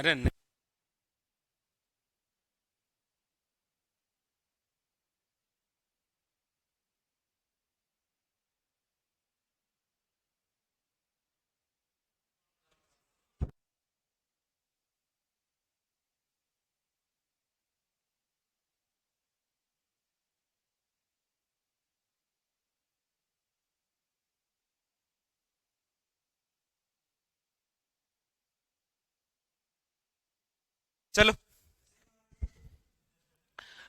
अरे नहीं। चलो,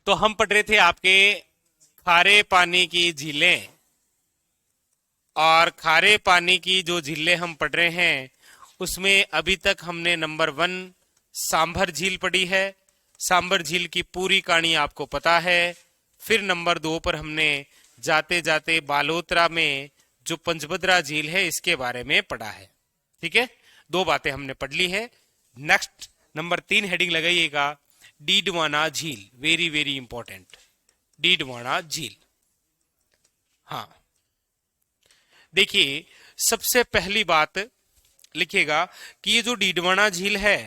तो हम पढ़ रहे थे आपके खारे पानी की झीलें। और खारे पानी की जो झीलें हम पढ़ रहे हैं उसमें अभी तक हमने नंबर 1 सांभर झील पढ़ी है। सांभर झील की पूरी कहानी आपको पता है। फिर नंबर 2 पर हमने जाते जाते बालोतरा में जो पंचभद्रा झील है इसके बारे में पढ़ा है। ठीक है, 2 बातें हमने पढ़ ली है। नेक्स्ट नंबर 3 हेडिंग लगाइएगा, डीडवाना झील। वेरी वेरी इंपॉर्टेंट, डीडवाना झील। हाँ, देखिए, सबसे पहली बात लिखिएगा कि ये जो डीडवाना झील है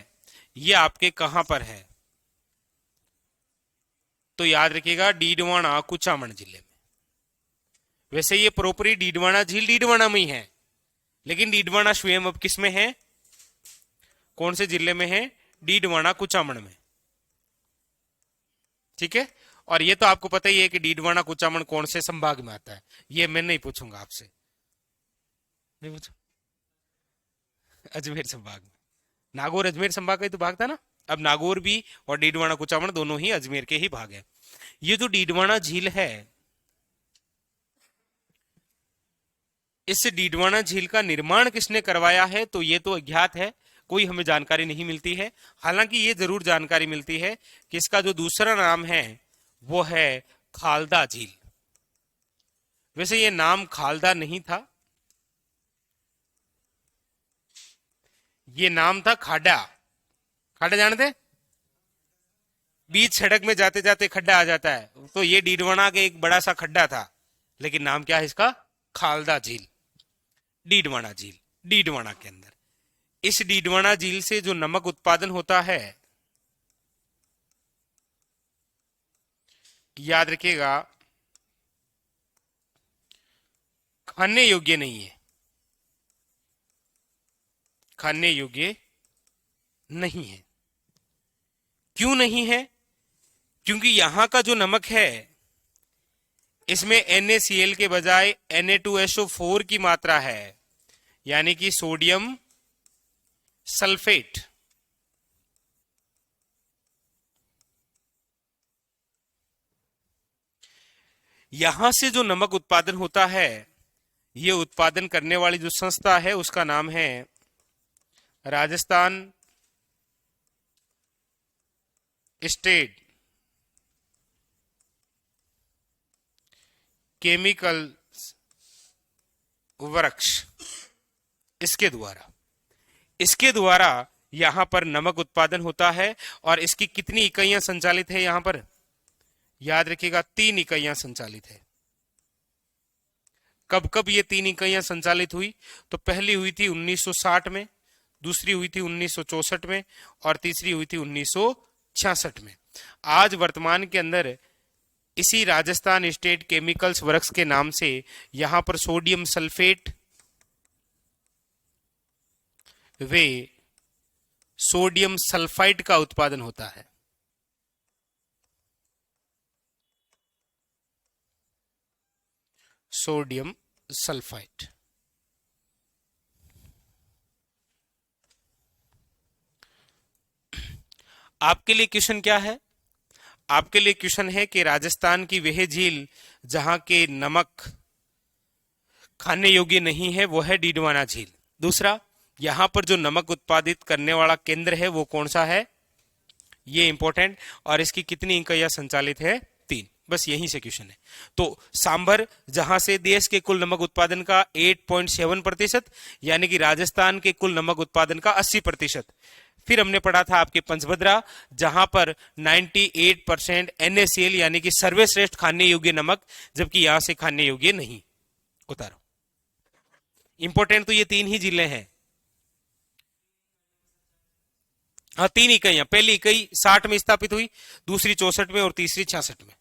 ये आपके कहां पर है। तो याद रखिएगा, डीडवाना कुचामन जिले में। वैसे ये प्रॉपरी डीडवाना झील डीडवाना में ही है, लेकिन डीडवाना स्वयं अब किस में है, कौन से जिले में है? डीडवाना कुचामन में। ठीक है, और ये तो आपको पता ही है कि डीडवाना कुचामन कौन से संभाग में आता है। ये मैं नहीं पूछूंगा आपसे, नहीं पूछू। अजमेर संभाग में। नागौर अजमेर संभाग का ही तो भाग था ना। अब नागौर भी और डीडवाना कुचामन दोनों ही अजमेर के ही भाग है। ये जो डीडवाना झील है, इस डीडवाना झील का निर्माण किसने करवाया है तो ये तो अज्ञात है, कोई हमें जानकारी नहीं मिलती है। हालांकि ये जरूर जानकारी मिलती है कि इसका जो दूसरा नाम है वो है खालदा झील। वैसे ये नाम खालदा नहीं था, ये नाम था खाडा। खाडा जानते? बीच सड़क में जाते जाते खड्डा आ जाता है, तो ये डीडवाना के एक बड़ा सा खड्डा था, लेकिन नाम क्या है इसका? खालदा झील, डीडवाना झील, डीडवाना के अंदर। इस डीडवाना झील से जो नमक उत्पादन होता है, याद रखिएगा, खाने योग्य नहीं है। खाने योग्य नहीं है। क्यों नहीं है? क्योंकि यहां का जो नमक है इसमें NaCl के बजाय Na2SO4 की मात्रा है, यानी कि सोडियम सल्फेट। यहां से जो नमक उत्पादन होता है, ये उत्पादन करने वाली जो संस्था है उसका नाम है राजस्थान स्टेट केमिकल वर्क्स। इसके द्वारा यहां पर नमक उत्पादन होता है। और इसकी कितनी इकाइयां संचालित है यहां पर? याद रखिएगा, 3 इकाइयां संचालित है। कब कब ये 3 इकाइयां संचालित हुई? तो पहली हुई थी 1960 में, दूसरी हुई थी 1964 में, और तीसरी हुई थी 1966 में। आज वर्तमान के अंदर इसी राजस्थान स्टेट केमिकल्स वर्क्स के नाम से यहां पर सोडियम सल्फेट वे सोडियम सल्फाइड का उत्पादन होता है। Sodium sulphide. आपके लिए क्वेश्चन क्या है? आपके लिए क्वेश्चन है कि राजस्थान की वह झील जहां के नमक खाने योग्य नहीं है वो है डीडवाना झील। दूसरा, यहां पर जो नमक उत्पादित करने वाला केंद्र है वो कौन सा है, ये इंपॉर्टेंट। और इसकी कितनी इकाइयां संचालित है? 3। बस यहीं से क्वेश्चन है। तो सांभर, जहां से देश के कुल नमक उत्पादन का 8.7%, यानी कि राजस्थान के कुल नमक उत्पादन का 80%। फिर हमने पढ़ा था आपके पंचभद्रा, जहां पर 98% NaCl यानी कि सर्वश्रेष्ठ खाने योग्य नमक, जबकि यहां से खाने योग्य नहीं। उतारो। इंपॉर्टेंट तो ये 3 ही जिले हैं। हाँ, 3 इकाइयां, पहली इकाई 60 में स्थापित हुई, दूसरी 64 में और तीसरी 66 में।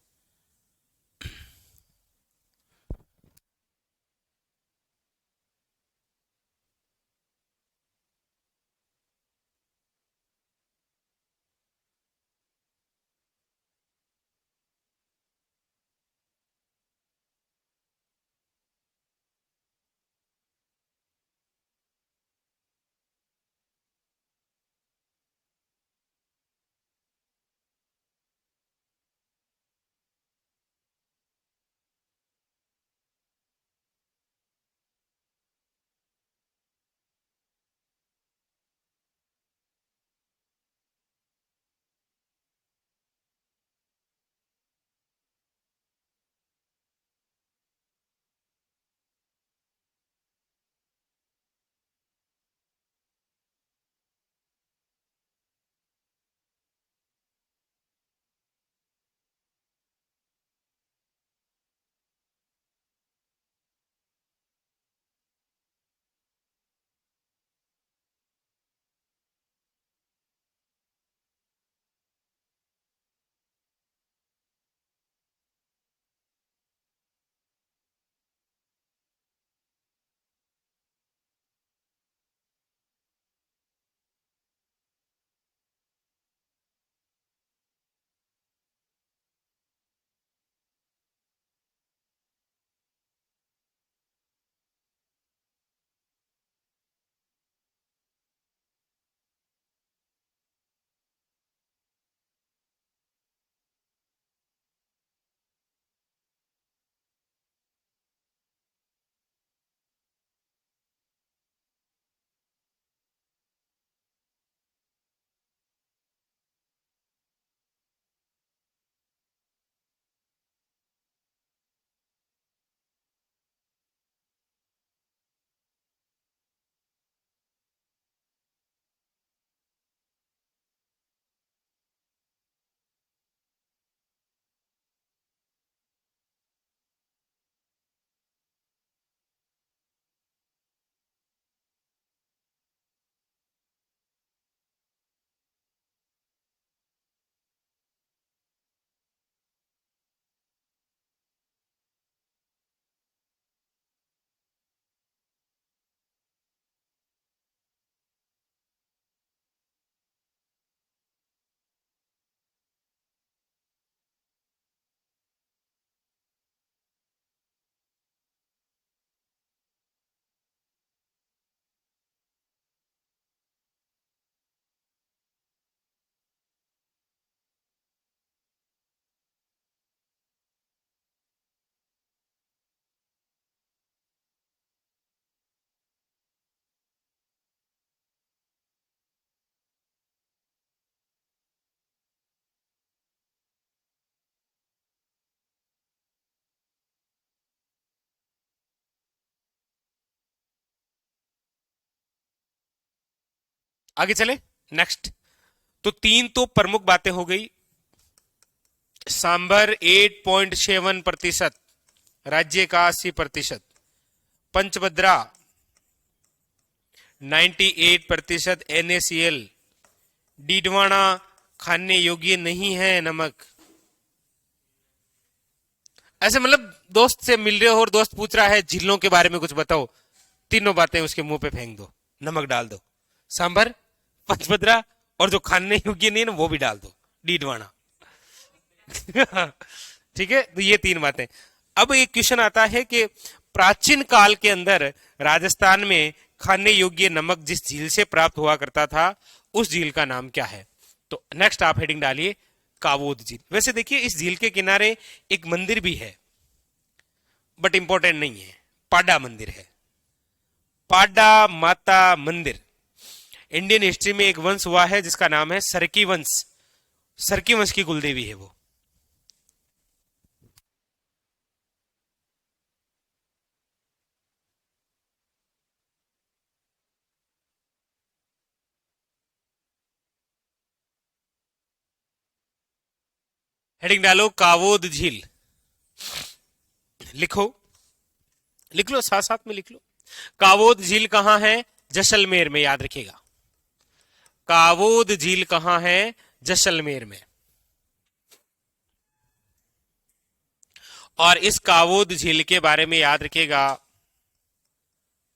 आगे चले, नेक्स्ट। तो 3 तो प्रमुख बातें हो गई। सांभर 8.7%, राज्य का 80%। पंचभद्रा 98%, NaCl। डीडवाना खाने योग्य नहीं है, नमक। ऐसे मतलब दोस्त से मिल रहे हो और दोस्त पूछ रहा है झीलों के बारे में कुछ बताओ, तीनों बातें उसके मुंह पे फेंक दो, नमक डाल दो। सांभर, पंचभद्रा, और जो खाने योग्य नहीं है ना वो भी डाल दो, डीडवाना। ठीक है, तो ये 3 बातें। अब एक क्वेश्चन आता है कि प्राचीन काल के अंदर राजस्थान में खाने योग्य नमक जिस झील से प्राप्त हुआ करता था, उस झील का नाम क्या है? तो नेक्स्ट आप हेडिंग डालिए कावोद झील। वैसे देखिए इस झील के किनारे एक मंदिर भी है, बट इंपॉर्टेंट नहीं है, पाडा मंदिर है, पाडा माता मंदिर। इंडियन हिस्ट्री में एक वंश हुआ है जिसका नाम है सरकी वंश, सरकी वंश की कुलदेवी है वो। हेडिंग डालो कावोद झील, लिखो, लिख लो, साथ साथ में लिख लो। कावोद झील कहां है? जैसलमेर में, याद रखिएगा। कावोद झील कहां है? जैसलमेर में। और इस कावोद झील के बारे में याद रखिएगा,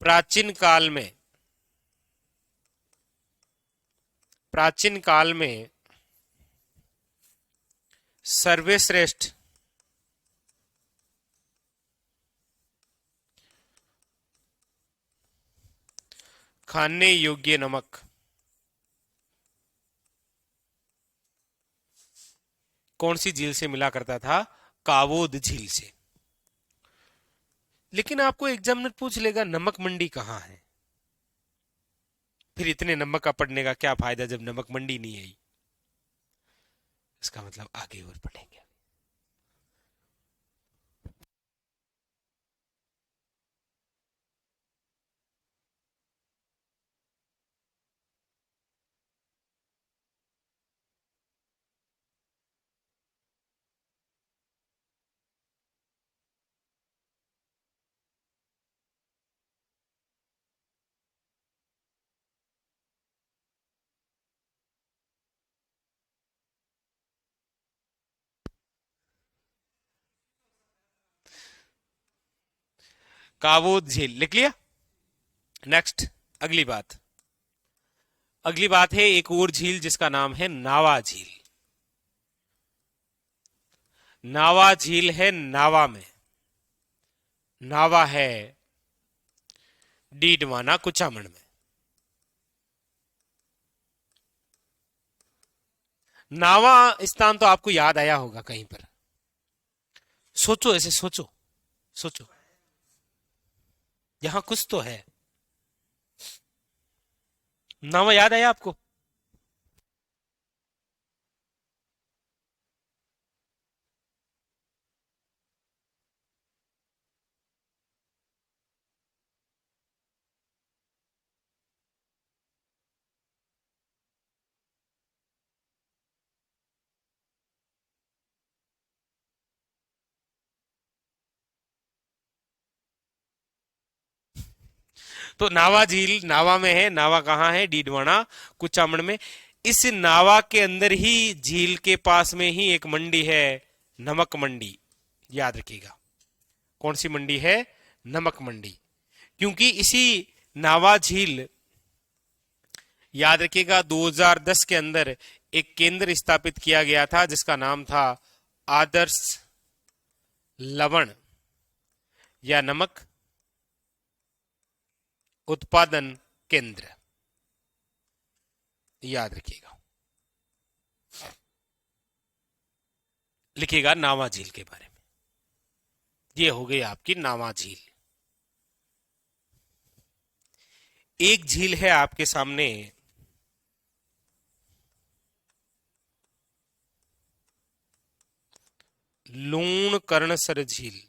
प्राचीन काल में, प्राचीन काल में सर्वश्रेष्ठ खाने योग्य नमक कौन सी झील से मिला करता था? कावोद झील से। लेकिन आपको एग्जामिनर पूछ लेगा नमक मंडी कहां है, फिर इतने नमक का पढ़ने का क्या फायदा जब नमक मंडी नहीं है। इसका मतलब आगे और पढ़ेंगे। कावोद झील लिख लिया। नेक्स्ट, अगली बात, अगली बात है एक और झील जिसका नाम है नावा झील। नावा झील है नावा में, नावा है डीडवाना कुचामन में। नावा स्थान तो आपको याद आया होगा कहीं पर, सोचो ऐसे सोचो, सोचो यहां कुछ तो है। नावा याद आया आपको? तो नावा झील नावा में है। नावा कहाँ है? डीडवाना कुचामन में। इस नावा के अंदर ही झील के पास में ही एक मंडी है, नमक मंडी। याद रखिएगा कौन सी मंडी है? नमक मंडी। क्योंकि इसी नावा झील, याद रखिएगा 2010 के अंदर एक केंद्र स्थापित किया गया था जिसका नाम था आदर्श लवण या नमक उत्पादन केंद्र। याद रखिएगा, लिखिएगा नावा झील के बारे में। ये हो गई आपकी नावा झील। एक झील है आपके सामने, लूण कर्णसर झील।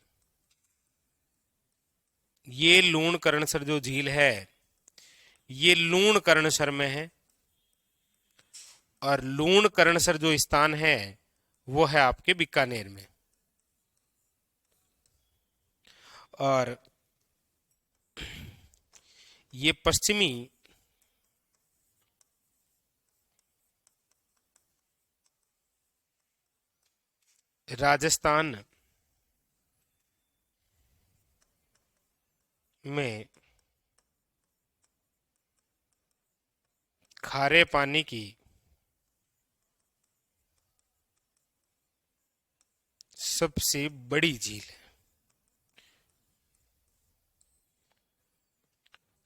ये लूण कर्णसर जो झील है, ये लूण कर्णसर में है। और लूण कर्णसर जो स्थान है वो है आपके बीकानेर में। और ये पश्चिमी राजस्थान में खारे पानी की सबसे बड़ी झील है।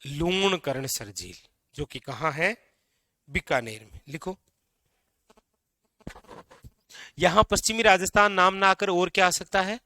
लूण कर्णसर झील जो कि कहां है? बीकानेर में। लिखो, यहां पश्चिमी राजस्थान नाम ना आकर और क्या आ सकता है?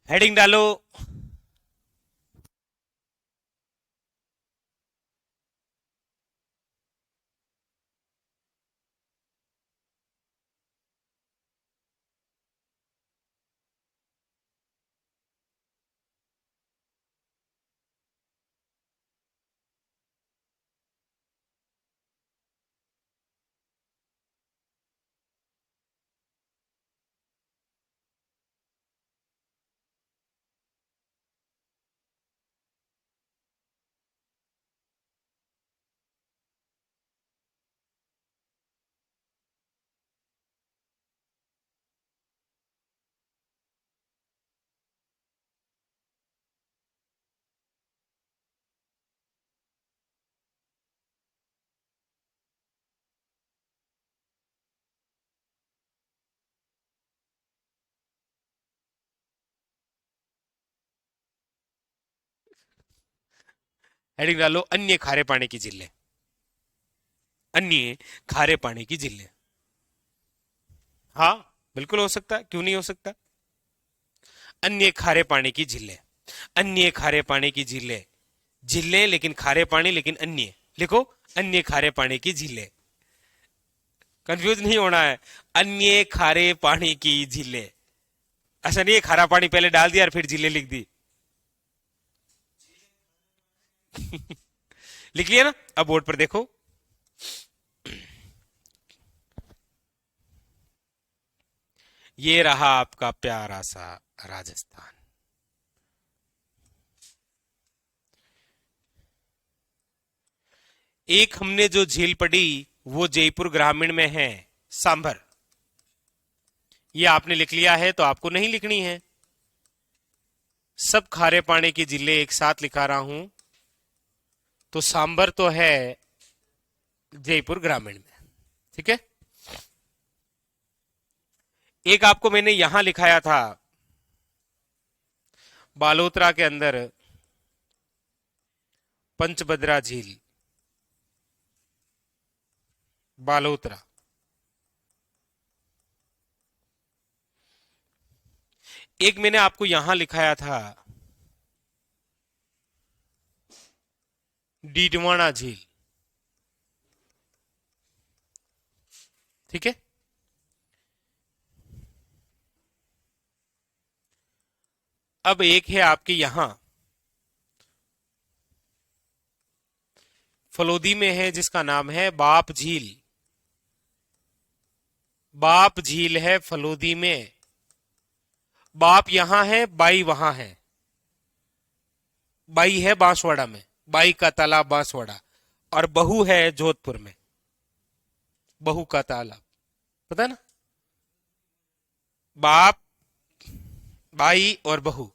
हेडिंग डालो। हेडिंग डालो, अन्य खारे पानी की झीलें। अन्य खारे पानी की झीलें। हाँ, बिल्कुल हो सकता है, क्यों नहीं हो सकता। अन्य खारे पानी की झीलें। अन्य खारे पानी की झीलें। झीलें लेकिन खारे पानी, लेकिन अन्य लिखो। अन्य खारे पानी की झीलें। कंफ्यूज नहीं होना है। अन्य खारे पानी की झीलें। ऐसा नहीं है खारा पानी पहले डाल दिया और फिर झीलें लिख दी। लिख लिया ना। अब बोर्ड पर देखो। ये रहा आपका प्यारा सा राजस्थान। एक हमने जो झील पढ़ी वो जयपुर ग्रामीण में है, सांभर। ये आपने लिख लिया है तो आपको नहीं लिखनी है। सब खारे पानी की झीलें एक साथ लिखा रहा हूं, तो सांभर तो है जयपुर ग्रामीण में। ठीक है। एक आपको मैंने यहां लिखाया था, बालोतरा के अंदर पंचभद्रा झील, बालोतरा। एक मैंने आपको यहां लिखाया था, डीडवाना झील। ठीक है। अब एक है आपके यहां फलोदी में है, जिसका नाम है बाप झील। बाप झील है फलोदी में। बाप यहां है, बाई वहां है। बाई है बांसवाड़ा में, बाई का तालाब बांसवाड़ा। और बहू है जोधपुर में, बहू का तालाब। पता है ना। बाप, बाई और बहू।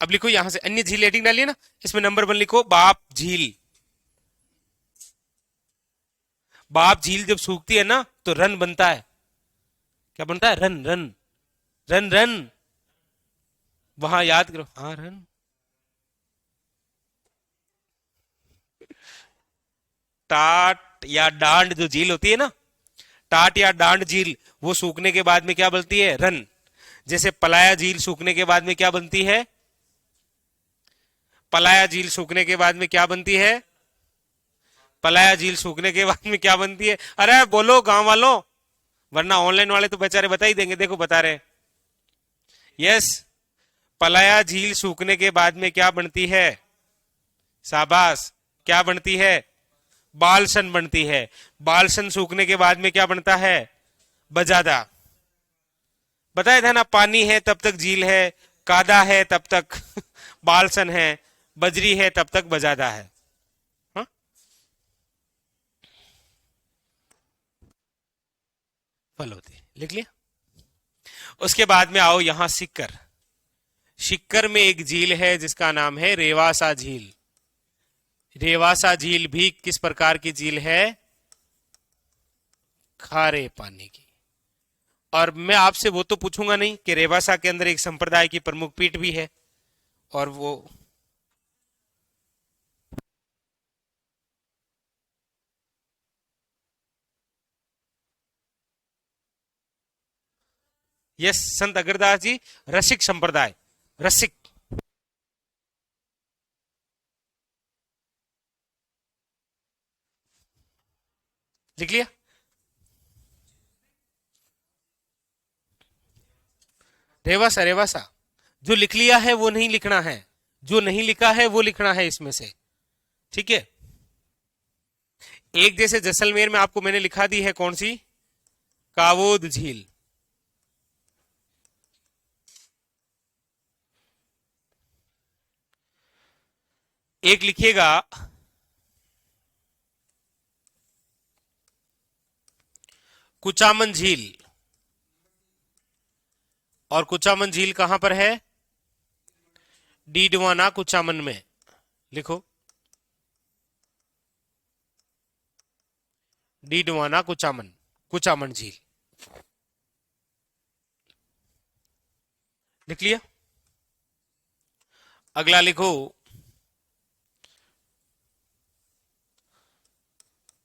अब लिखो यहां से अन्य झील हेडिंग डालिए ना। इसमें नंबर 1 लिखो, बाप झील। बाप झील जब सूखती है ना तो रन बनता है। क्या बनता है? Run run. Run run. वहां याद करो, हाँ रन। टाट या डांड जो झील होती है ना, टाट या डांड झील, वो सूखने के बाद में क्या बनती है? रन। जैसे पलाया झील सूखने के बाद में क्या बनती है? पलाया झील सूखने के बाद में क्या बनती है? पलाया झील सूखने के बाद में क्या बनती है? अरे बोलो गांव वालों, वरना ऑनलाइन वाले तो बेचारे बता ही देंगे। देखो बता रहे। यस। पलाया झील सूखने के बाद में क्या बनती है? शाबाश। क्या बनती है? बालसन बनती है। बालसन सूखने के बाद में क्या बनता है? बजादा। बताया था ना, पानी है तब तक झील है, कादा है तब तक बालसन है, बजरी है तब तक बजादा है। हा? फल होती लिख लिया। उसके बाद में आओ यहां सिक्कर। सिक्कर में एक झील है जिसका नाम है रेवासा झील। रेवासा झील भी किस प्रकार की झील है? खारे पानी की। और मैं आपसे वो तो पूछूंगा नहीं कि रेवासा के अंदर एक संप्रदाय की प्रमुख पीठ भी है, और वो यस, संत अग्रदास जी रसिक संप्रदाय, रसिक। लिख लिया? रेवासा, रेवासा। जो लिख लिया है वो नहीं लिखना है, जो नहीं लिखा है वो लिखना है इसमें से, ठीक है। एक जैसे जैसलमेर में आपको मैंने लिखा दी है कौन सी, कावोद झील। एक लिखिएगा कुचामन झील, और कुचामन झील कहां पर है, डीडवाना कुचामन में। लिखो, डीडवाना कुचामन, कुचामन झील। लिख लिया? अगला लिखो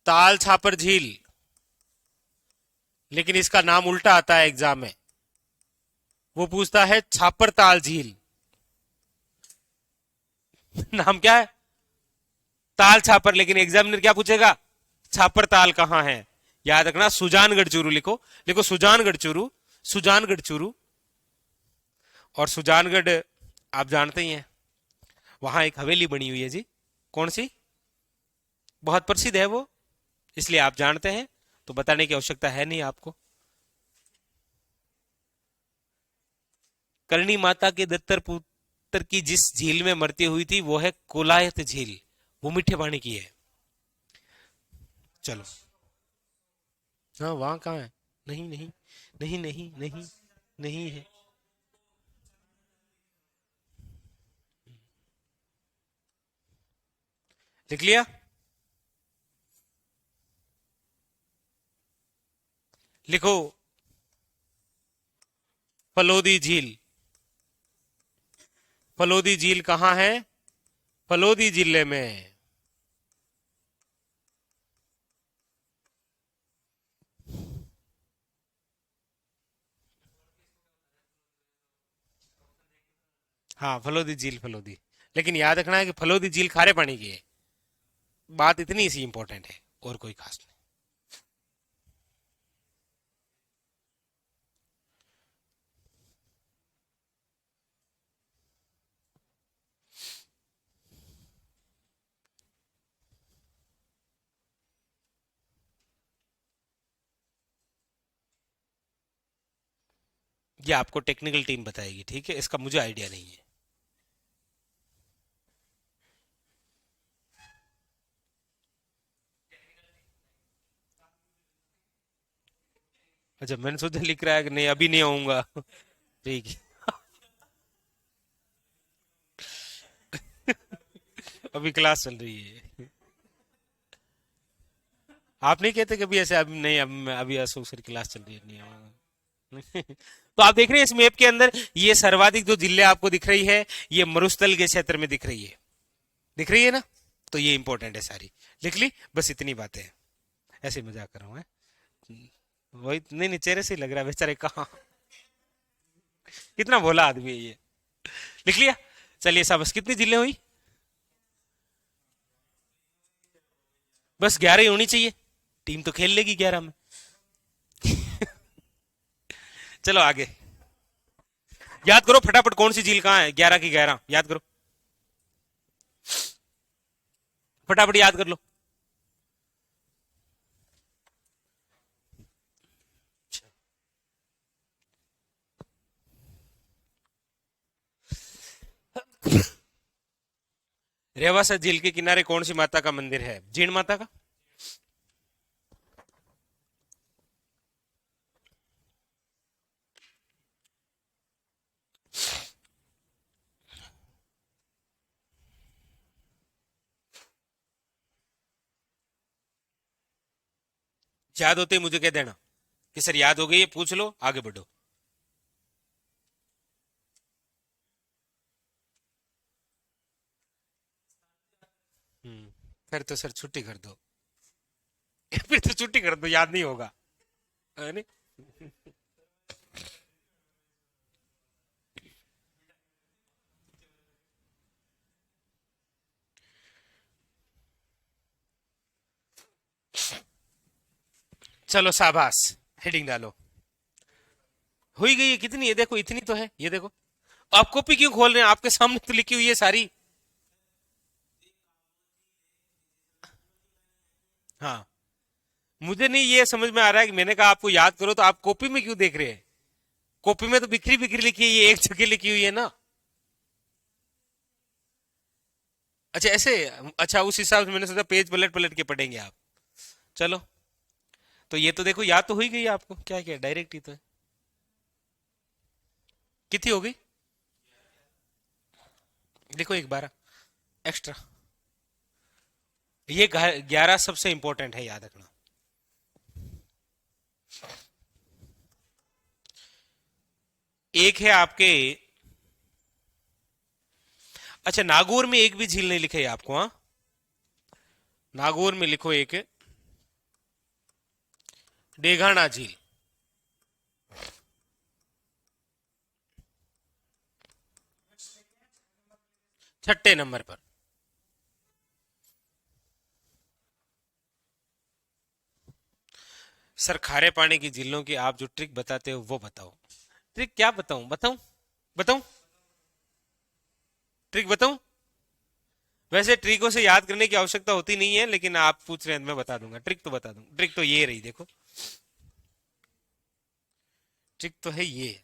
ताल छापर झील, लेकिन इसका नाम उल्टा आता है एग्जाम में, वो पूछता है छापर ताल झील। नाम क्या है, ताल छापर, लेकिन एग्जामिनर क्या पूछेगा, छापर ताल कहां है। याद रखना, सुजानगढ़ चूरू लिखो, लिखो सुजानगढ़ चूरू, सुजानगढ़ चूरू। और सुजानगढ़ आप जानते ही हैं, वहां एक हवेली बनी हुई है जी, कौन सी, बहुत प्रसिद्ध है वो, इसलिए आप जानते हैं, तो बताने की आवश्यकता है नहीं आपको। करणी माता के दत्तर पुत्र की जिस झील में मरती हुई थी वो है कोलायत झील, वो मीठे पानी की है। चलो, हाँ वहां कहाँ है, नहीं नहीं नहीं नहीं नहीं, नहीं है। लिख लिया? लिखो फलोदी झील। फलोदी झील कहां है, फलोदी जिले में। हाँ फलोदी झील, फलोदी, लेकिन याद रखना है कि फलोदी झील खारे पानी की है, बात इतनी सी इंपॉर्टेंट है, और कोई खास नहीं। ये आपको टेक्निकल टीम बताएगी, ठीक है, इसका मुझे आइडिया नहीं है। अच्छा, मैंने सोचा लिख रहा है कि नहीं अभी नहीं आऊंगा। ठीक है। अभी क्लास चल रही है। आप नहीं कहते कभी ऐसे, अभी नहीं, अभी अशोक सर की क्लास चल रही है, नहीं आऊंगा। तो आप देख रहे हैं इस मैप के अंदर ये सर्वाधिक जो जिले आपको दिख रही है, ये मरुस्थल के क्षेत्र में दिख रही है, दिख रही है ना, तो ये इंपॉर्टेंट है सारी। लिख ली? बस इतनी बातें हैं, ऐसे मजाक कर रहा हूँ। वही नहीं, नहीं चेहरे से ही लग रहा है बेचारे कहाँ, कितना भोला आदमी है ये। लिख लिया? चलिए शाबाश। कितनी जिले हुई? बस 11 ही होनी चाहिए, टीम तो खेल लेगी 11 में। चलो आगे, याद करो फटाफट कौन सी झील कहाँ है, 11 की 11 याद करो, फटाफट याद कर लो। रेवासा झील के किनारे कौन सी माता का मंदिर है, जीण माता का। याद होते ही मुझे कह देना कि सर याद हो गई है, पूछ लो, आगे बढ़ो। फिर तो सर छुट्टी कर दो। फिर तो छुट्टी कर दो, याद नहीं होगा, है नहीं? चलो शाबाश, हेडिंग डालो। हुई गई है, कितनी है देखो, इतनी तो है, ये देखो। आप कॉपी क्यों खोल रहे हैं, आपके सामने तो लिखी हुई है सारी। हाँ, मुझे नहीं ये समझ में आ रहा है कि मैंने कहा आपको याद करो, तो आप कॉपी में क्यों देख रहे हैं। कॉपी में तो बिखरी बिखरी लिखी है, ये एक जगह लिखी हुई है ना। अच्छा ऐसे, अच्छा उस हिसाब से मैंने सोचा पेज पलट पलट के पढ़ेंगे आप। चलो, तो ये तो देखो याद तो हुई गई आपको, क्या क्या डायरेक्ट ही तो है। कितनी हो गई, देखो एक 12 एक्स्ट्रा। ये 11 सबसे इंपॉर्टेंट है, याद रखना। एक है आपके, अच्छा नागौर में एक भी झील नहीं लिखे है आपको, हाँ। नागौर में लिखो एक डेघाना झील, छठे नंबर पर। सर खारे पानी की झीलों की आप जो ट्रिक बताते हो वो बताओ। ट्रिक क्या बताऊं, बताऊं, बताऊं, ट्रिक बताऊं। वैसे ट्रिकों से याद करने की आवश्यकता होती नहीं है, लेकिन आप पूछ रहे हैं तो मैं बता दूंगा, ट्रिक तो बता दूंगा। ट्रिक तो ये रही देखो, ट्रिक तो है ये।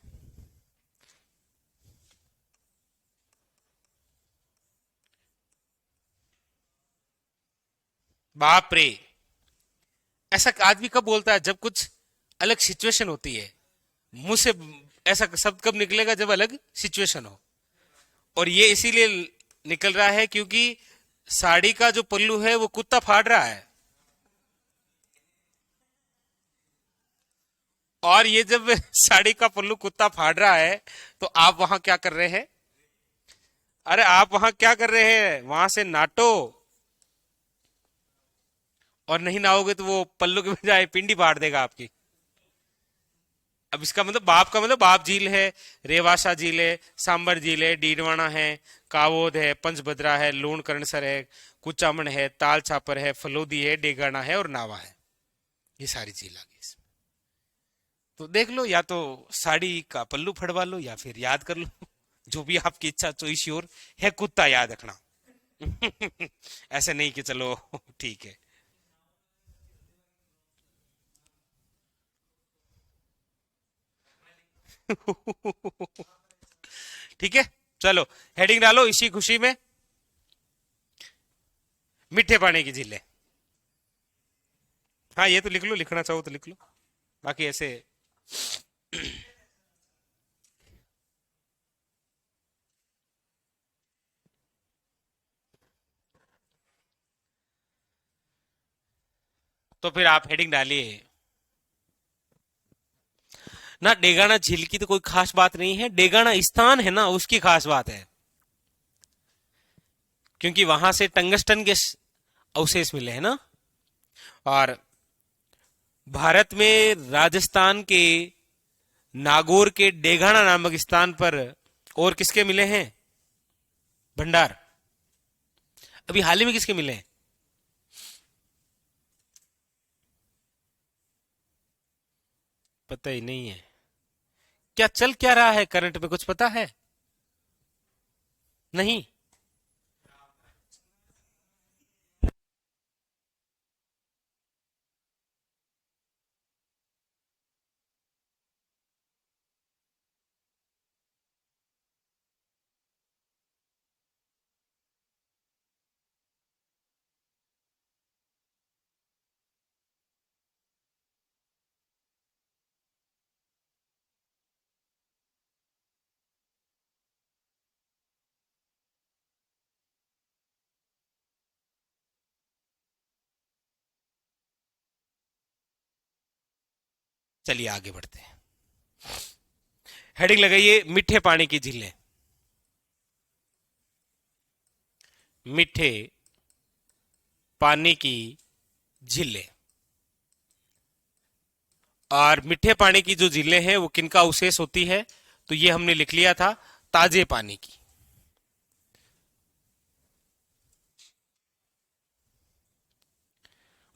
बाप रे, ऐसा आदमी कब बोलता है जब कुछ अलग सिचुएशन होती है। मुंह से ऐसा शब्द कब निकलेगा, जब अलग सिचुएशन हो। और ये इसीलिए निकल रहा है क्योंकि साड़ी का जो पल्लू है वो कुत्ता फाड़ रहा है। और ये जब साड़ी का पल्लू कुत्ता फाड़ रहा है, तो आप वहां क्या कर रहे हैं। अरे आप वहां क्या कर रहे हैं, वहां से नाटो। और नहीं नाओगे तो वो पल्लू के बजाय पिंडी फाड़ देगा आपकी। अब इसका मतलब बाप का मतलब बाप झील है, रेवासा झील है, सांबर झील है, डीडवाना है, कावोद है, पंचभद्रा है, लूण करणसर है, कुचामन है, ताल छापर है, फलोदी है, डेगाना है और नावा है। ये सारी झील आ गई इसमें। तो देख लो, या तो साड़ी का पल्लू फड़वा लो या फिर याद कर लो। जो भी आपकी इच्छा, चॉइस योर है, कुत्ता याद रखना। ऐसे नहीं कि चलो ठीक है। ठीक है, चलो हेडिंग डालो इसी खुशी में, मीठे पानी की झीलें। हाँ ये तो लिख लो, लिखना चाहो तो लिख लो, बाकी ऐसे। तो फिर आप हेडिंग डालिए ना। डेगाना झील की तो कोई खास बात नहीं है, डेगाना स्थान है ना उसकी खास बात है, क्योंकि वहां से टंगस्टन के अवशेष मिले हैं ना। और भारत में राजस्थान के नागौर के डेगाना नामक स्थान पर और किसके मिले हैं भंडार। अभी हाल ही में किसके मिले हैं, पता ही नहीं है। क्या चल क्या रहा है करंट में, कुछ पता है नहीं। चलिए आगे बढ़ते हैं। हेडिंग लगाइए मीठे पानी की झीलें। मीठे पानी की झीलें। और मीठे पानी की जो झीलें हैं वो किनका अवशेष होती है, तो ये हमने लिख लिया था, ताजे पानी की।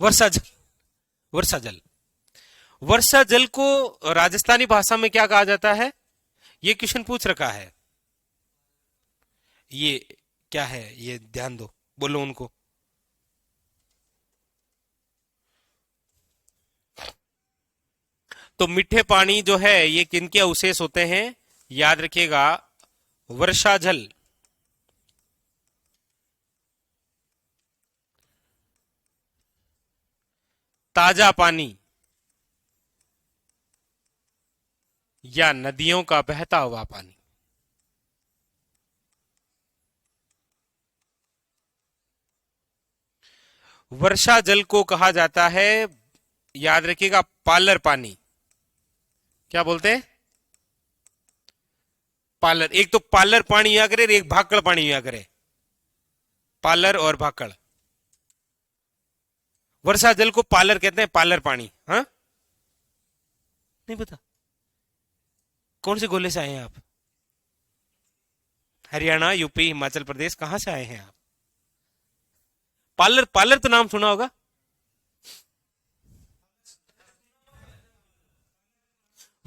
वर्षा जल, वर्षा जल। वर्षा जल को राजस्थानी भाषा में क्या कहा जाता है? ये क्वेश्चन पूछ रखा है। ये क्या है, ये ध्यान दो, बोलो उनको। तो मीठे पानी जो है ये किनके अवशेष होते हैं? याद रखिएगा, वर्षा जल, ताजा पानी या नदियों का बहता हुआ पानी। वर्षा जल को कहा जाता है, याद रखिएगा, पालर पानी। क्या बोलते हैं? पालर। एक तो पालर पानी या करे, एक भाकड़ पानी या करे। पालर और भाकड़। वर्षा जल को पालर कहते हैं, पालर पानी। हाँ, नहीं पता? कौन से गोले से आए हैं आप? हरियाणा, यूपी, हिमाचल प्रदेश, कहां से आए हैं आप? पार्लर, पार्लर तो नाम सुना होगा।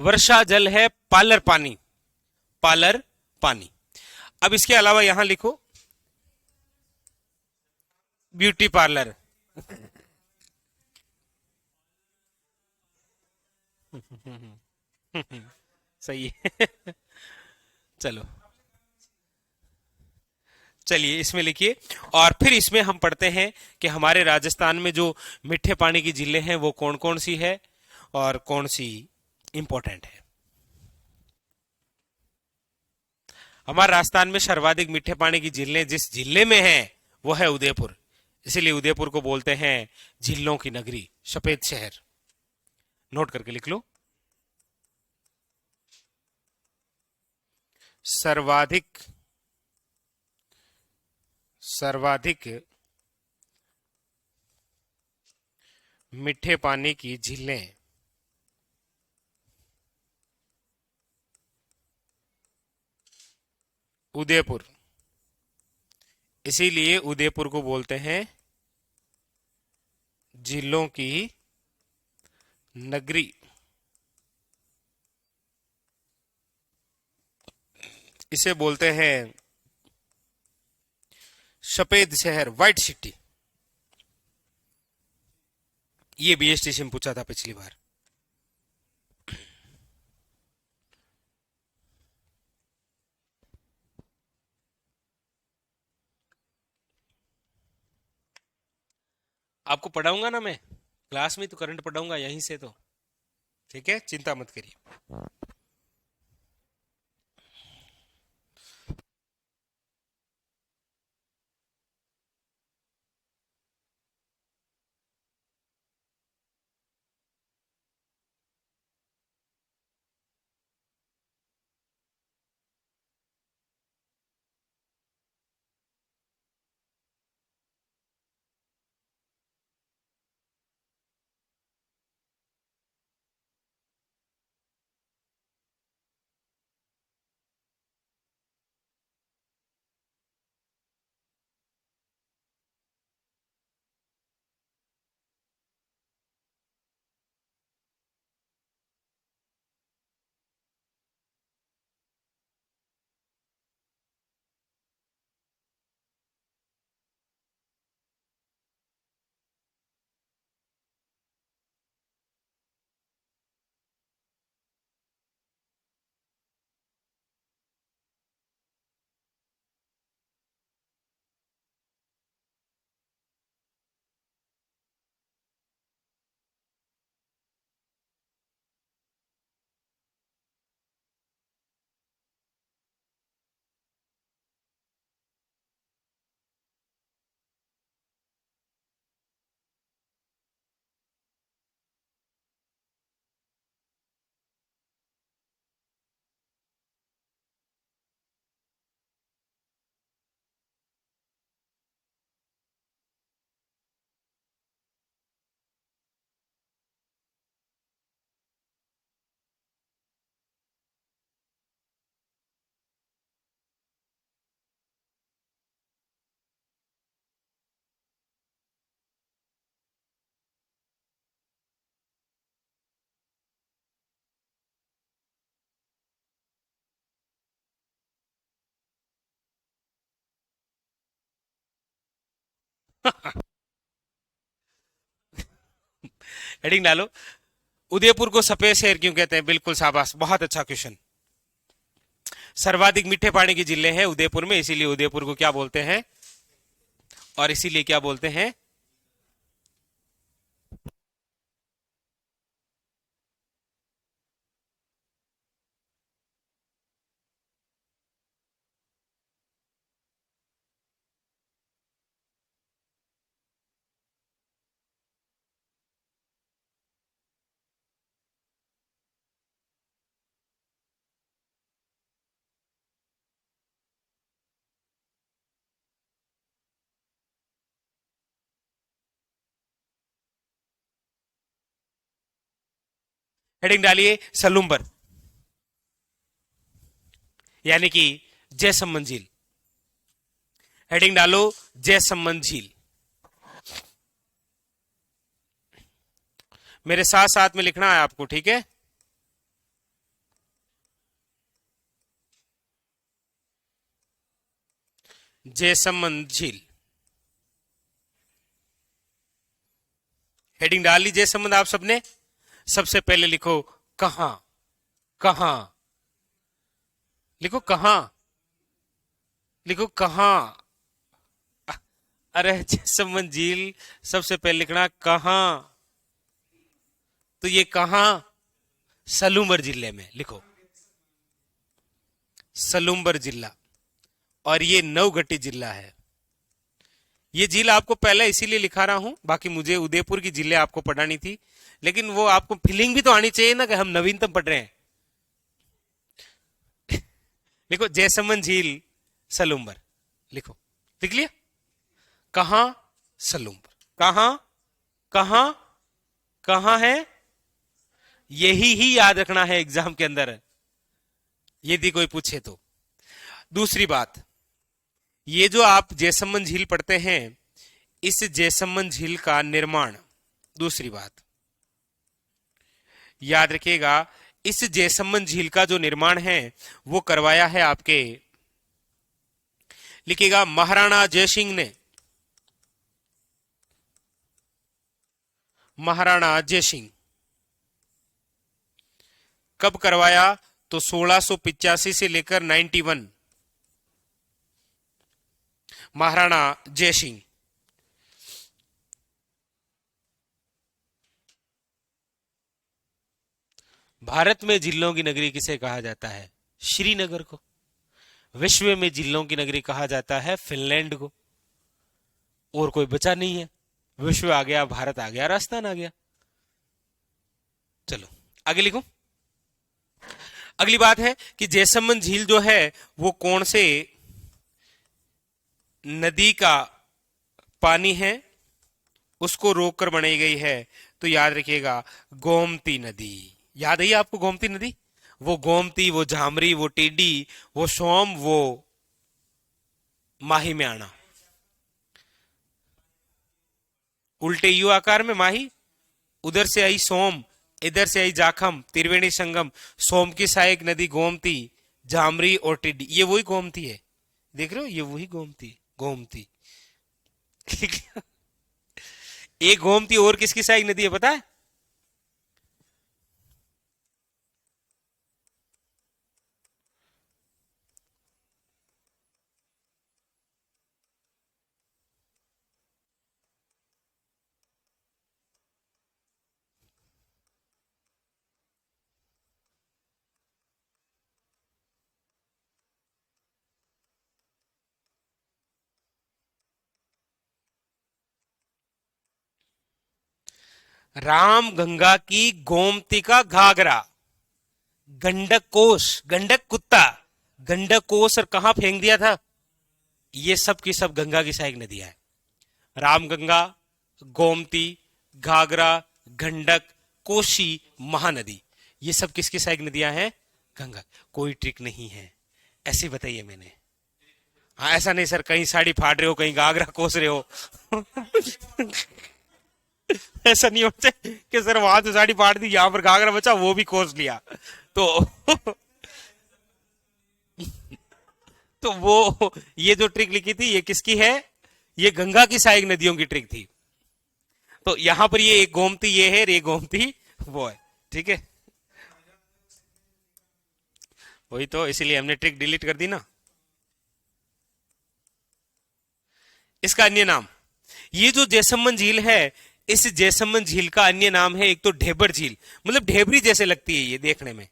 वर्षा जल है पार्लर पानी, पार्लर पानी। अब इसके अलावा यहां लिखो ब्यूटी पार्लर। सही है। चलो, चलिए इसमें लिखिए। और फिर इसमें हम पढ़ते हैं कि हमारे राजस्थान में जो मीठे पानी की झीलें हैं वो कौन कौन सी है और कौन सी इंपॉर्टेंट है। हमारे राजस्थान में सर्वाधिक मीठे पानी की झीलें जिस जिले में है वो है उदयपुर। इसीलिए उदयपुर को बोलते हैं झीलों की नगरी, सफेद शहर। नोट करके लिख लो। सर्वाधिक सर्वाधिक मीठे पानी की झीलें उदयपुर। इसीलिए उदयपुर को बोलते हैं झीलों की नगरी। इसे बोलते हैं सफेद शहर, व्हाइट सिटी। ये बीएसटी से पूछा था पिछली बार। आपको पढ़ाऊंगा ना मैं, क्लास में तो करंट पढ़ाऊंगा यहीं से तो। ठीक है, चिंता मत करिए। हेडिंग डालो, उदयपुर को सफेद शहर क्यों कहते हैं? बिल्कुल शाबाश, बहुत अच्छा क्वेश्चन। सर्वाधिक मीठे पानी के जिले हैं उदयपुर में, इसीलिए उदयपुर को क्या बोलते हैं, और इसीलिए क्या बोलते हैं? हेडिंग डालिए सलूम्बर, यानी कि जयसमंद झील। हेडिंग डालो जयसमंद झील। मेरे साथ साथ में लिखना है आपको, ठीक है? जयसमंद झील। हेडिंग डाल ली जयसमंद आप सबने। सबसे पहले लिखो कहां, कहां लिखो, कहां लिखो, कहां। अरे जयसमंद झील सबसे पहले लिखना कहां, तो ये कहां? सलूम्बर जिले में लिखो, सलूम्बर जिला, और ये नवगढ़ी जिला है। ये झील आपको पहले इसीलिए लिखा रहा हूं, बाकी मुझे उदयपुर की जिले आपको पढ़ानी थी, लेकिन वो आपको फीलिंग भी तो आनी चाहिए ना कि हम नवीनतम पढ़ रहे हैं। लिखो जयसमंद झील सलूम्बर, लिखो, लिख लिया? कहां? सलूम्बर। कहां? कहां? कहां है? यही ही याद रखना है एग्जाम के अंदर, यदि कोई पूछे तो। दूसरी बात, ये जो आप जयसमंद झील पढ़ते हैं, इस जयसमंद झील का निर्माण, दूसरी बात याद रखिएगा, इस जयसमंद झील का जो निर्माण है वो करवाया है आपके, लिखिएगा महाराणा जयसिंह ने। महाराणा जयसिंह कब करवाया? तो 1685 से लेकर 91। महाराणा जयसिंह। भारत में जिलों की नगरी किसे कहा जाता है? श्रीनगर को। विश्व में जिलों की नगरी कहा जाता है फिनलैंड को। और कोई बचा नहीं है, विश्व आ गया, भारत आ गया, राजस्थान आ गया। चलो आगे लिखो। अगली बात है कि जयसमंद झील जो है वो कौन से नदी का पानी है, उसको रोककर बनाई गई है? तो याद रखिएगा गोमती नदी। याद है आपको गोमती नदी? वो गोमती, वो झामरी, वो टेडी, वो सोम, वो माही में आना, उल्टे यू आकार में माही, उधर से आई सोम, इधर से आई जाखम, त्रिवेणी संगम, सोम की सहायक नदी गोमती, झामरी और टिड्डी, ये वही गोमती है। देख रहे हो, ये वही गोमती, गोमती। एक गोमती और किसकी सहायक नदी है पता है? राम गंगा की गोमती का घाघरा, गंडक कोस, गंडक कुत्ता, गंडक कोस और कहां फेंक दिया था? ये सब की सब गंगा की सहायक नदियां है। रामगंगा, गोमती, घाघरा, गंडक, कोसी, महानदी, ये सब किसकी सहायक नदियां हैं? गंगा। कोई ट्रिक नहीं है, ऐसे बताइए मैंने। हाँ, ऐसा नहीं सर कहीं साड़ी फाड़ रहे हो, कहीं घाघरा कोस रहे हो। ऐसा नहीं होता कि सर वहां तो साड़ी फाड़ दी, यहां पर घाघरा बचा, वो भी कोस लिया। तो तो वो ये जो ट्रिक लिखी थी ये किसकी है? ये गंगा की सहायक नदियों की ट्रिक थी। तो यहां पर ये एक गोमती ये है, ये गोमती वो है। ठीक है, वही तो, इसीलिए हमने ट्रिक डिलीट कर दी ना। इसका अन्य नाम, ये जो जैसमंद झील है, इस जैसमंद झील का अन्य नाम है एक तो ढेबर झील, मतलब ढेबरी जैसे लगती है ये देखने में।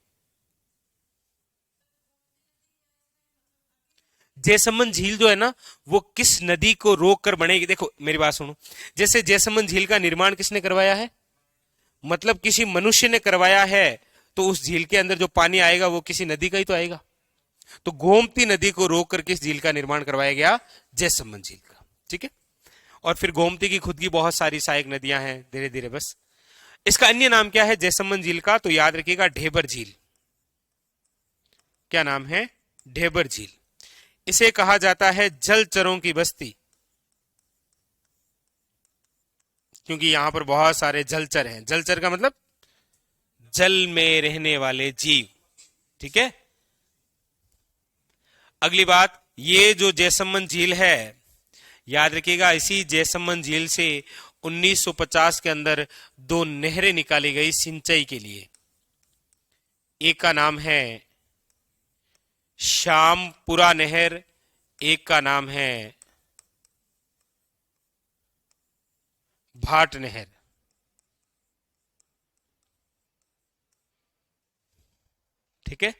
जैसमंद झील जो है ना, वो किस नदी को रोक कर बनेगी, देखो मेरी बात सुनो। जैसे जैसमंद झील का निर्माण किसने करवाया है, मतलब किसी मनुष्य ने करवाया है, तो उस झील के अंदर जो पानी आएगा वो किसी नदी का ही तो आएगा। तो गोमती नदी को रोक कर किस झील का निर्माण करवाया गया, जैसमंद झील का। ठीक है, और फिर गोमती की खुद की बहुत सारी सहायक नदियां हैं, धीरे धीरे बस। इसका अन्य नाम क्या है जैसमंद झील का, तो याद रखिएगा ढेबर झील। क्या नाम है, ढेबर झील। इसे कहा जाता है जलचरों की बस्ती, क्योंकि यहां पर बहुत सारे जलचर हैं। जलचर का मतलब जल में रहने वाले जीव। ठीक है, अगली बात, ये जो जैसमंद झील है, याद रखिएगा इसी जैसमंद झील से 1950 के अंदर दो नहरें निकाली गई सिंचाई के लिए। एक का नाम है श्यामपुरा नहर, एक का नाम है भाट नहर। ठीक है,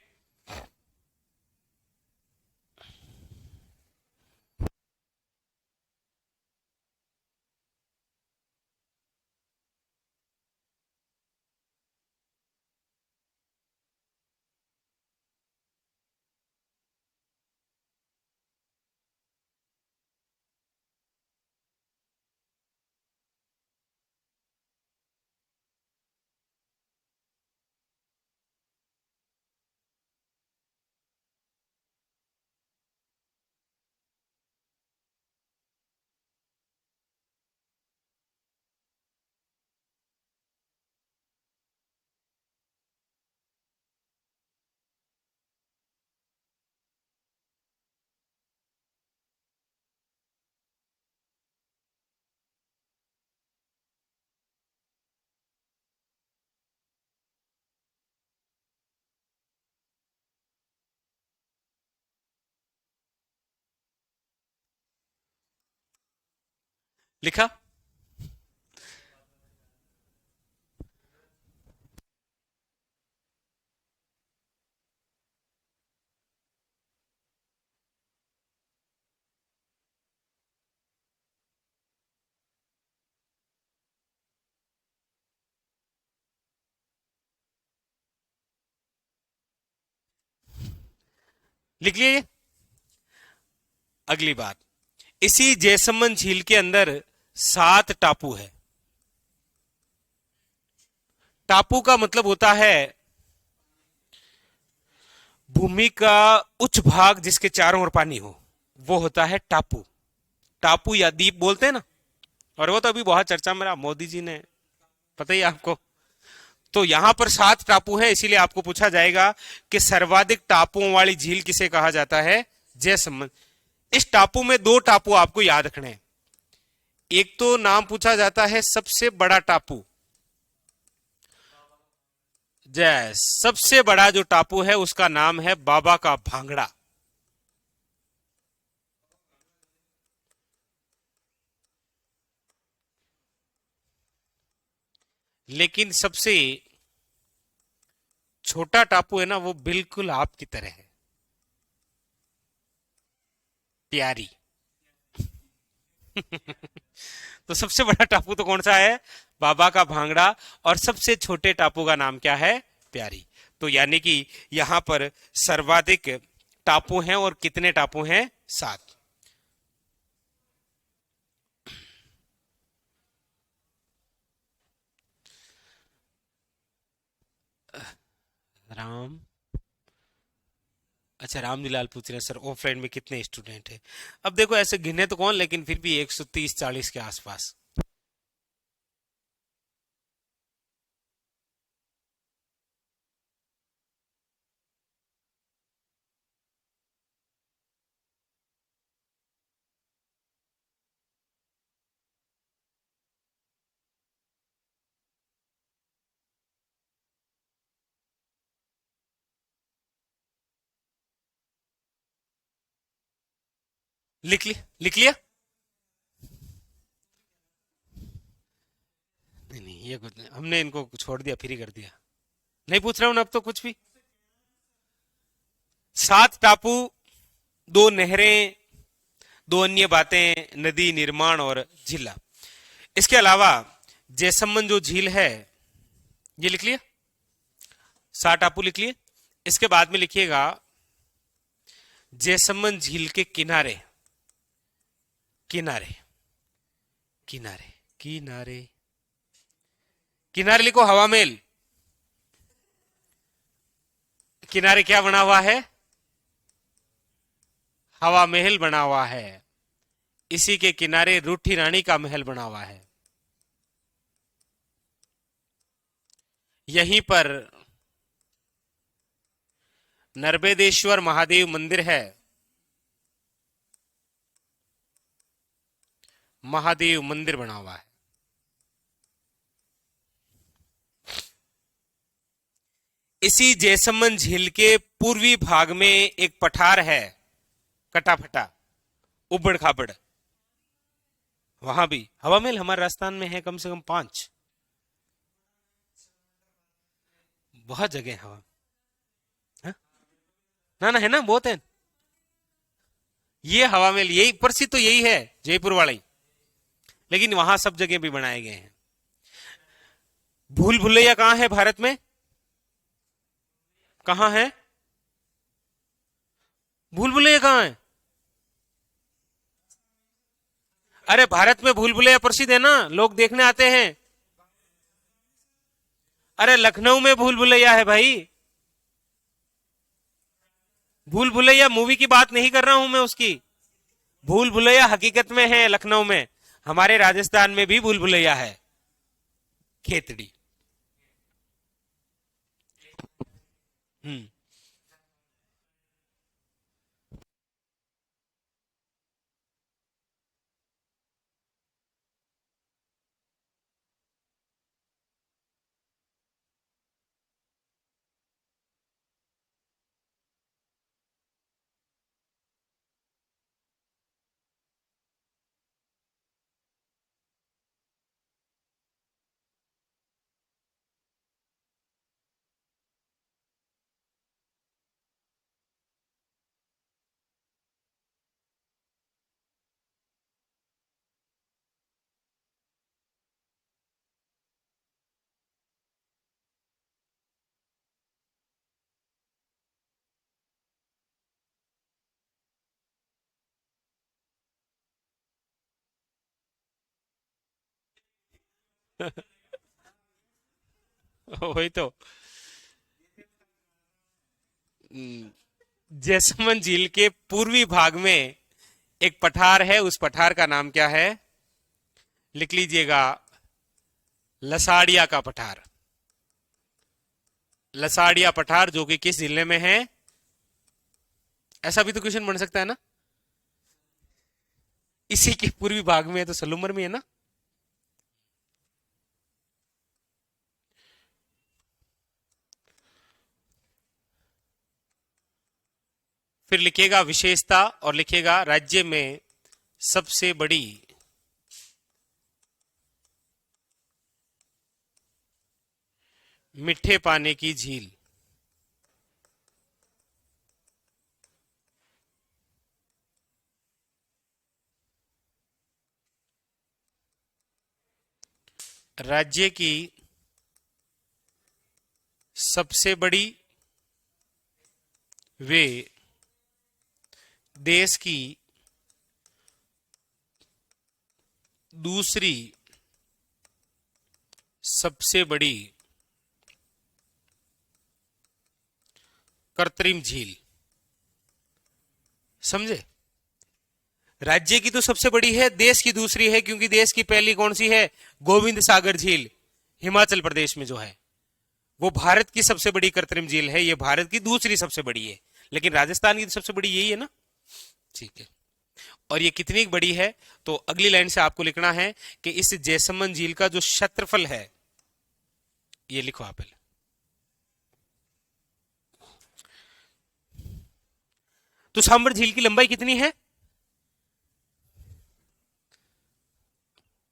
लिखा। लिख लिए ये? अगली बात, इसी जैसमंद झील के अंदर 7 टापू है। टापू का मतलब होता है भूमि का उच्च भाग जिसके चारों ओर पानी हो, वो होता है टापू। टापू या द्वीप बोलते हैं ना। और वो तो अभी बहुत चर्चा में रहा, मोदी जी ने, पता ही है आपको। तो यहां पर 7 टापू है, इसीलिए आपको पूछा जाएगा कि सर्वाधिक टापुओं वाली झील किसे कहा जाता है, जैसमंद। इस टापू में 2 टापू आपको याद रखने हैं। एक तो नाम पूछा जाता है सबसे बड़ा टापू, जय, सबसे बड़ा जो टापू है उसका नाम है बाबा का भांगड़ा। लेकिन सबसे छोटा टापू है ना, वो बिल्कुल आपकी तरह है, प्यारी। तो सबसे बड़ा टापू तो कौन सा है, बाबा का भांगड़ा। और सबसे छोटे टापू का नाम क्या है, प्यारी। तो यानी कि यहां पर सर्वाधिक टापू हैं, और कितने टापू हैं, 7। राम, अच्छा रामलीलाल पूछ रहे हैं सर ऑफलाइन में कितने स्टूडेंट हैं। अब देखो ऐसे गिने तो कौन, लेकिन फिर भी 130-40 के आसपास। लिख लिया। नहीं नहीं, ये कुछ नहीं, हमने इनको छोड़ दिया, फ्री कर दिया। नहीं पूछ रहा हूं ना अब तो कुछ भी। 7 टापू, 2 नहरें, 2 अन्य बातें, नदी, निर्माण और जिला। इसके अलावा जैसमंद जो झील है, ये लिख लिया, 7 टापू लिख लिए। इसके बाद में लिखिएगा जैसमंद झील के किनारे, किनारे, किनारे, किनारे, किनारे लिखो हवा महल। किनारे क्या बना हुआ है? हवा महल बना हुआ है। इसी के किनारे रूठी रानी का महल बना हुआ है। यहीं पर नर्मदेश्वर महादेव मंदिर है। महादेव मंदिर बना हुआ है। इसी जैसमंद झील के पूर्वी भाग में एक पठार है, कटाफटा, उबड़ खाबड़। वहां भी हवा महल हमारे राजस्थान में है कम से कम 5। बहुत जगह हवा, हाँ? ना ना, है ना, बहुत है। ये हवा महल यही प्रसिद्ध तो यही है, जयपुर वाला ही, लेकिन वहां सब जगह भी बनाए गए हैं। भूल भुलैया कहां है भारत में? कहां है भूल भुलैया? कहां है? अरे भारत में भूल भुलैया प्रसिद्ध है ना, लोग देखने आते हैं। अरे लखनऊ में भूल भुलैया है भाई। भूल भुलैया मूवी की बात नहीं कर रहा हूं मैं उसकी। भूल भुलैया हकीकत में है लखनऊ में। हमारे राजस्थान में भी भूल भुलैया है, खेतड़ी। हम्म। वही तो। जैसमंद झील के पूर्वी भाग में एक पठार है, उस पठार का नाम क्या है? लिख लीजिएगा, लसाड़िया का पठार। लसाड़िया पठार, जो कि किस जिले में है? ऐसा भी तो क्वेश्चन बन सकता है ना। इसी के पूर्वी भाग में है तो सलूमर में है ना। फिर लिखिएगा विशेषता और लिखिएगा राज्य में सबसे बड़ी मीठे पानी की झील। राज्य की सबसे बड़ी वे देश की दूसरी सबसे बड़ी कृत्रिम झील। समझे? राज्य की तो सबसे बड़ी है, देश की दूसरी है, क्योंकि देश की पहली कौन सी है? गोविंद सागर झील, हिमाचल प्रदेश में जो है। वो भारत की सबसे बड़ी कृत्रिम झील है, ये भारत की दूसरी सबसे बड़ी है, लेकिन राजस्थान की सबसे बड़ी यही है ना। ठीक है। और ये कितनी बड़ी है? तो अगली लाइन से आपको लिखना है कि इस जैसमंद झील का जो क्षेत्रफल है, ये लिखो आप पहले। तो सांबर झील की लंबाई कितनी है?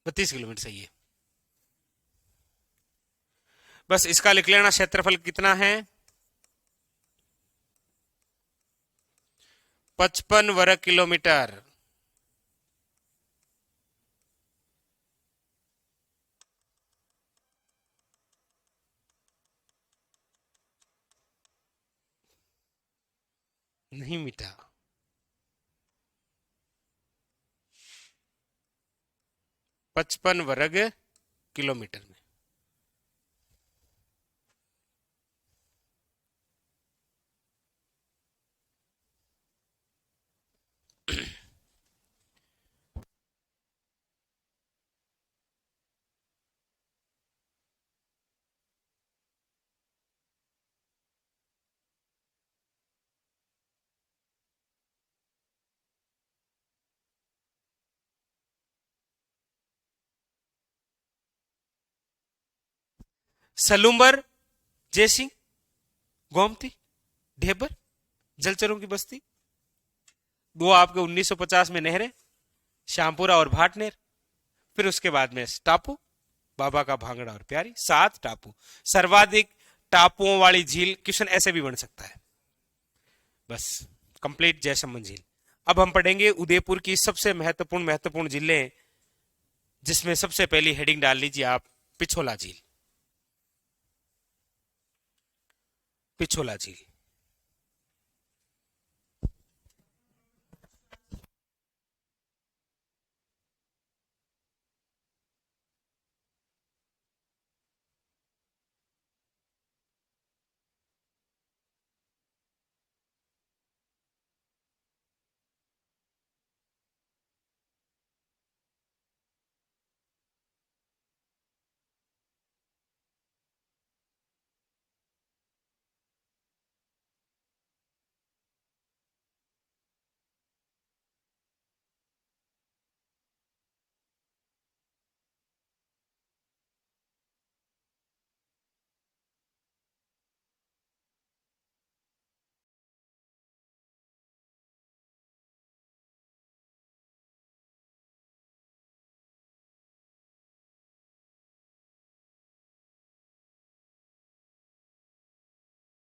32 किलोमीटर सही है। बस इसका लिख लेना, क्षेत्रफल कितना है? 55 वर्ग किलोमीटर। नहीं मिटा। 55 वर्ग किलोमीटर में। सलूम्बर, जयसिंह, गोमती, ढेबर, जलचरों की बस्ती। वो आपके 1950 में नहरें, श्यामपुरा और भाटनेर। फिर उसके बाद में टापू, बाबा का भांगड़ा और प्यारी। 7 टापू। सर्वाधिक टापुओं वाली झील, क्वेश्चन ऐसे भी बन सकता है। बस कंप्लीट जयसमंद झील। अब हम पढ़ेंगे उदयपुर की सबसे महत्वपूर्ण झीलें, जिसमें सबसे पहली हेडिंग डाल लीजिए आप, पिछोला झील। पिछोला झील